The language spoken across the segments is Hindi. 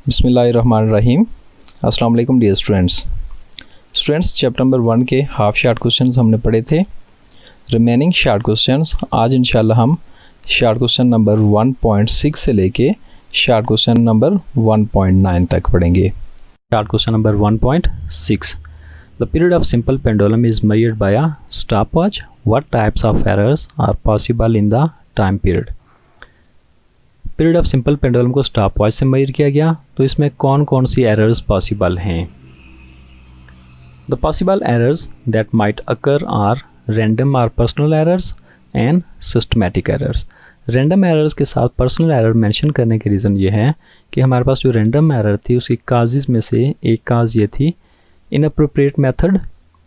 बिस्मिल्लाहिर्रहमानिर्रहीम। अस्सलाम वालेकुम डियर स्टूडेंट्स, चैप्टर नंबर 1 के हाफ शार्ट क्वेश्चंस हमने पढ़े थे। रिमेनिंग शार्ट क्वेश्चंस आज इंशाल्लाह हम शार्ट क्वेश्चन नंबर 1.6 से लेके शार्ट क्वेश्चन नंबर 1.9 तक पढ़ेंगे। Short question number 1.6, the period of simple pendulum is measured by a stopwatch. What types of errors are possible in the time period. Period of simple pendulum को स्टॉप वॉच से मेजर किया गया, तो इसमें कौन कौन सी एरर्स पॉसिबल हैं। The possible errors that might occur are random or personal errors and systematic errors. Random errors के साथ पर्सनल एरर मेंशन करने के रीज़न ये है कि हमारे पास जो रैंडम एरर थी उसकी काजेज़ में से एक काज ये थी इनअप्रोप्रिएट मेथड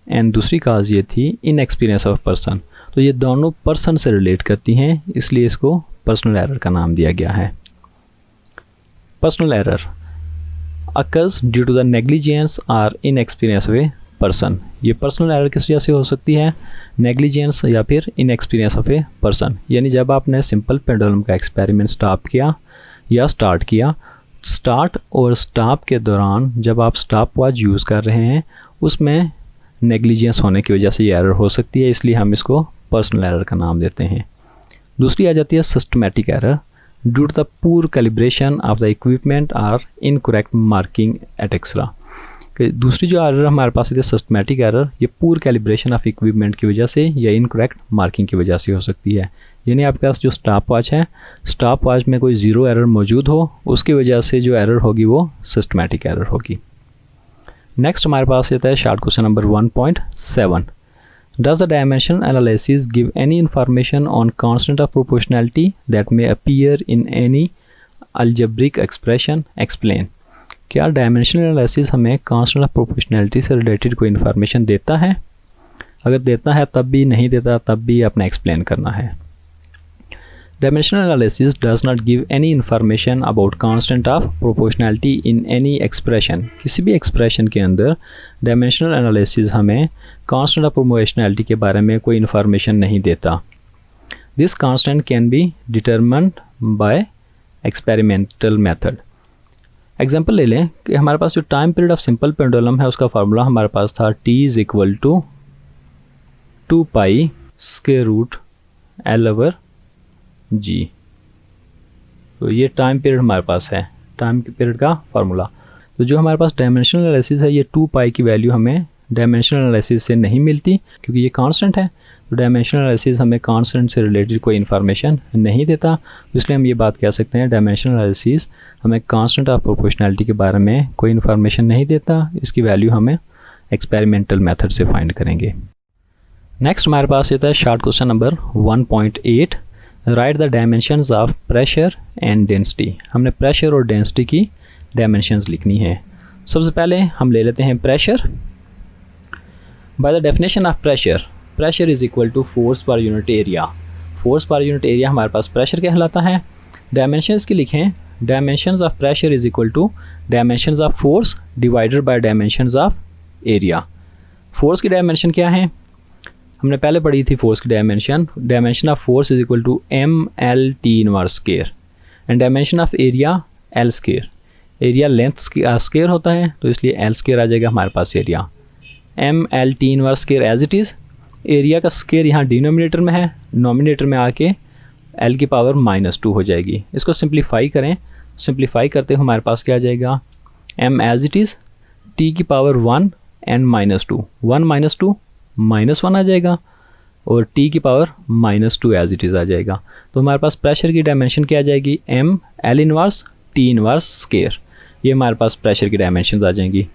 एंड दूसरी काज ये थी इनएक्सपीरियंस ऑफ पर्सन। तो ये दोनों पर्सन से रिलेट करती हैं, इसलिए इसको पर्सनल एरर का नाम दिया गया है। Personal error occurs due to the negligence or inexperience of a person. ये पर्सनल एरर किस वजह से हो सकती है, नेग्लिजेंस या फिर इनएक्सपीरियंस ऑफ ए पर्सन। यानी जब आपने सिंपल पेंडुलम का एक्सपेरिमेंट स्टॉप किया या स्टार्ट किया, स्टार्ट और स्टॉप के दौरान जब आप स्टॉप वॉच यूज़ कर रहे हैं उसमें नेग्लिजेंस होने की वजह से ये एरर हो सकती है, इसलिए हम इसको पर्सनल एरर का नाम देते हैं। दूसरी आ जाती है systematic error due to the poor calibration of the equipment or incorrect marking etcetera. दूसरी जो एरर हमारे पास है सिस्टमैटिक एरर, ये पूर कैलिब्रेशन ऑफ इक्विपमेंट की वजह से या इनकरेक्ट मार्किंग की वजह से हो सकती है। यानी आपके पास जो स्टॉप वॉच है, स्टॉप वॉच में कोई ज़ीरो एरर मौजूद हो, उसकी वजह से जो एरर होगी वो सिस्टमैटिक एरर होगी। नेक्स्ट हमारे पास आता है short question number 1.7, Does the dimensional analysis give any information on constant of proportionality that may appear in any algebraic expression? Explain. क्या डायमेंशनल एनालिसिस हमें कांस्टेंट ऑफ प्रोपोर्शनैलिटी से रिलेटेड कोई इन्फॉर्मेशन देता है? अगर देता है तब भी, नहीं देता तब भी अपना एक्सप्लेन करना है। Dimensional analysis does not give any information about constant of proportionality in any expression. किसी भी expression के अंदर dimensional analysis हमें constant of proportionality के बारे में कोई information नहीं देता। This constant can be determined by experimental method. Example ले लें कि हमारे पास जो time period of simple pendulum है उसका फार्मूला हमारे पास था t is equal to 2 pi square root L over जी। तो ये टाइम पीरियड हमारे पास है, टाइम पीरियड का फार्मूला। तो जो हमारे पास डायमेंशनल एनालिसिस है, ये 2 पाई की वैल्यू हमें डायमेंशनल एनालिसिस से नहीं मिलती क्योंकि ये कांस्टेंट है। तो डायमेंशनल एनालिसिस हमें कांस्टेंट से रिलेटेड कोई इन्फॉर्मेशन नहीं देता, इसलिए हम ये बात कह सकते हैं डायमेंशनल एनालिसिस हमें कांस्टेंट ऑफ प्रोपोर्शनैलिटी के बारे में कोई इन्फॉर्मेशन नहीं देता। इसकी वैल्यू हमें एक्सपेरिमेंटल मेथड से फाइंड करेंगे। नेक्स्ट हमारे पास आता है short question number 1.8, write the dimensions of pressure and density. हमने प्रेशर और डेंसिटी की डायमेंशंस लिखनी है। सबसे पहले हम ले लेते हैं pressure. By the definition of pressure, pressure is equal to force per unit area. Force per unit area हमारे पास प्रेशर कहलाता है। डायमेंशंस की लिखें, dimensions of pressure is equal to dimensions of force divided by dimensions of area. Force की डायमेंशन क्या है, हमने पहले पढ़ी थी फोर्स की dimension. Dimension of force is equal to MLT inverse square and dimension of area L square. Area length square होता है तो इसलिए L स्क्वायर आ जाएगा हमारे पास area. MLT inverse square as it is. Area का स्क्वायर यहाँ डिनोमिनेटर में है, नोमिनेटर में आके L की पावर -2 हो जाएगी। इसको सिंप्लीफाई करें, सिंप्लीफाई करते हुए हमारे पास क्या आ जाएगा, M as it is, T की पावर 1 एंड -2, 1 -2 -1 आ जाएगा और t की पावर -2 एज इट इज़ आ जाएगा। तो हमारे पास प्रेशर की डायमेंशन क्या आ जाएगी, ML inverse T inverse square. ये हमारे पास प्रेशर की डायमेंशन आ जाएंगी।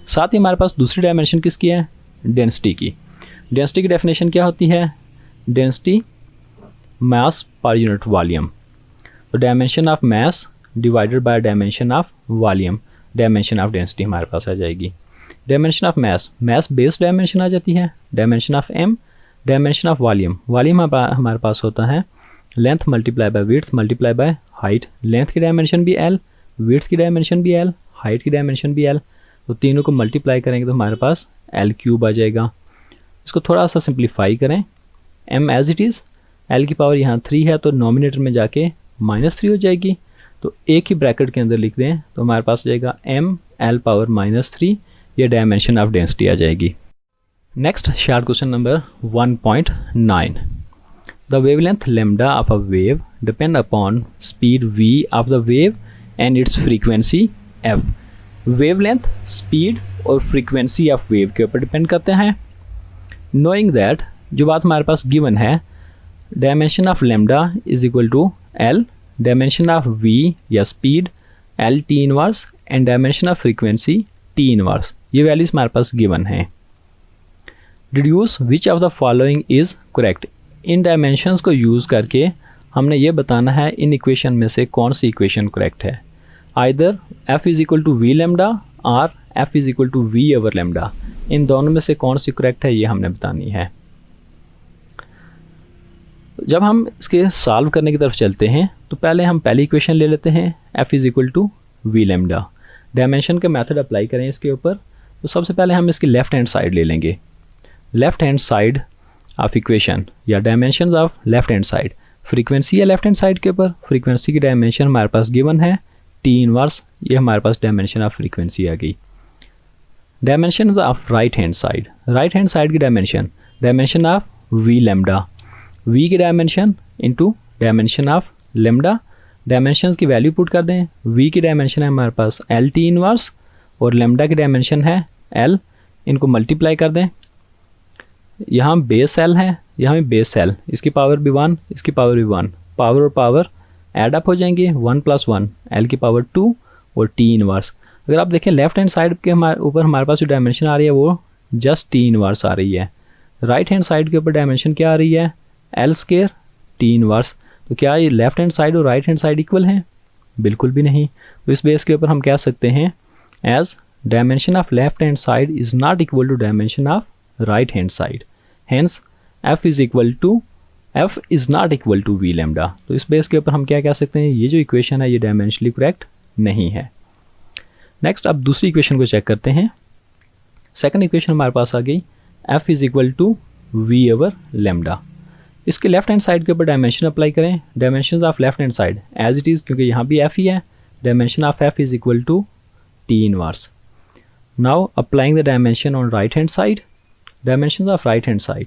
साथ ही हमारे पास दूसरी डायमेंशन किसकी है, डेंसिटी की। डेंसिटी की डेफिनेशन क्या होती है, डेंसिटी मास पर यूनिट वॉल्यूम। तो dimension of mass divided by dimension of volume, dimension of density हमारे पास आ जाएगी। Dimension of mass, mass base dimension आ जाती है। Dimension of m, dimension of volume, volume हमारे पास होता है length multiply by width multiply by height. Length की डायमेंशन भी L, विड्थ की डायमेंशन भी L, हाइट की डायमेंशन भी L। तो तीनों को मल्टीप्लाई करेंगे तो हमारे पास L³ आ जाएगा। इसको थोड़ा सा सिंप्लीफाई करें, m as it is, L की पावर यहाँ 3 है तो नोमिनेटर में जाके -3 हो जाएगी। तो एक ही ब्रैकेट के अंदर लिख दें तो हमारे पास जाएगा ml⁻⁻3, ये डायमेंशन ऑफ डेंसिटी आ जाएगी। Next short question number 1.9, the wavelength lambda of a wave depend upon speed v of the wave and it's frequency f। Wavelength speed और फ्रीक्वेंसी ऑफ वेव के ऊपर डिपेंड करते हैं। नोइंग दैट, जो बात हमारे पास गिवन है, dimension of lambda is equal to l, dimension of v या speed l t inverse and dimension of frequency t inverse, ये वैल्यूज हमारे पास गिवन हैं। Deduce which of the following is correct. इन डायमेंशंस को यूज़ करके हमने ये बताना है इन इक्वेशन में से कौन सी इक्वेशन करेक्ट है। Either f is equal to we lambda और f is equal to we over lambda, इन दोनों में से कौन सी करेक्ट है ये हमने बतानी है। जब हम इसके सॉल्व करने की तरफ चलते हैं तो पहले हम पहली इक्वेशन ले लेते हैं, f is equal to we lambda. Dimension का मेथड अप्लाई करें इसके ऊपर, तो सबसे पहले हम इसकी लेफ्ट हैंड साइड ले लेंगे। Left hand side of equation या dimension of left hand side, frequency है लेफ्ट हैंड साइड के ऊपर, फ्रीक्वेंसी की डायमेंशन हमारे पास गिवन है t इनवर्स, ये हमारे पास डायमेंशन ऑफ फ्रीक्वेंसी आ गई। Dimension of right hand side, right hand side की dimension of v lambda, v की dimension into dimension of lambda, dimension की वैल्यू पुट कर दें। v की डायमेंशन है हमारे पास l t इनवर्स और लैम्डा की डायमेंशन है l, इनको मल्टीप्लाई कर दें। यहाँ बेस l है, यहाँ भी बेस l, इसकी पावर भी 1, इसकी पावर भी 1, पावर और पावर ऐड अप हो जाएंगे, 1 + 1, l की पावर 2 और t इनवर्स। अगर आप देखें लेफ्ट हैंड साइड के ऊपर हमारे पास जो डायमेंशन आ रही है वो जस्ट t इनवर्स आ रही है। राइट हैंड साइड के ऊपर डायमेंशन क्या आ रही है, l² t इनवर्स। तो क्या ये लेफ्ट हैंड साइड और राइट हैंड साइड इक्वल हैं? बिल्कुल भी नहीं। तो इस बेस के ऊपर हम कह सकते हैं as dimension of left hand side is not equal to dimension of right hand side, hence f is not equal to we lambda. तो इस बेस के ऊपर हम क्या कह सकते हैं, ये जो इक्वेशन है ये डायमेंशनली करेक्ट नहीं है। नेक्स्ट अब दूसरी इक्वेशन को चेक करते हैं। सेकंड इक्वेशन हमारे पास आ गई f is equal to we over lambda. इसके लेफ्ट हैंड साइड के ऊपर डायमेंशन अप्लाई करें, dimension of left hand side as it is, क्योंकि यहाँ भी f ही है, dimension of f is equal to t inverse. Now applying the dimension on right hand side, dimension of right hand side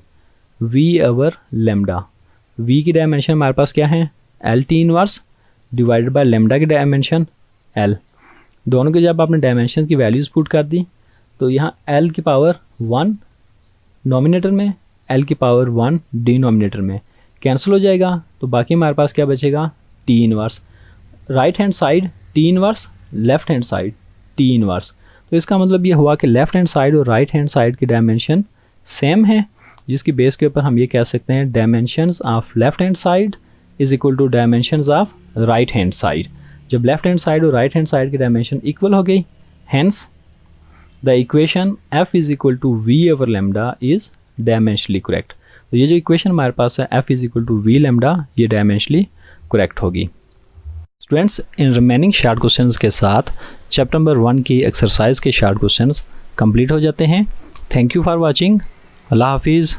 v over lambda, v की डायमेंशन हमारे पास क्या है l t inverse divided by lambda की डायमेंशन l। दोनों के जब आपने डायमेंशन की वैल्यूज़ पुट कर दी तो यहाँ l की पावर 1 नॉमिनेटर में, l की पावर 1 डिनोमिनेटर में कैंसिल हो जाएगा, तो बाकी हमारे पास क्या बचेगा t inverse. Right hand side t inverse, left hand side t inverse. तो इसका मतलब ये हुआ कि लेफ्ट हैंड साइड और राइट हैंड साइड की डायमेंशन सेम है, जिसकी बेस के ऊपर हम ये कह सकते हैं dimensions of left hand side is equal to dimensions of right hand side. जब लेफ्ट हैंड साइड और राइट हैंड साइड की डायमेंशन इक्वल हो गई, hence the equation f is equal to we over lambda is dimensionally correct. तो ये जो इक्वेशन हमारे पास है f is equal to we lambda, ये डायमेंशनली करेक्ट होगी। Students, in remaining short questions के साथ चैप्टर नंबर 1 की एक्सरसाइज के शार्ट क्वेश्चंस कंप्लीट हो जाते हैं। Thank you for watching. अल्लाह हाफिज़।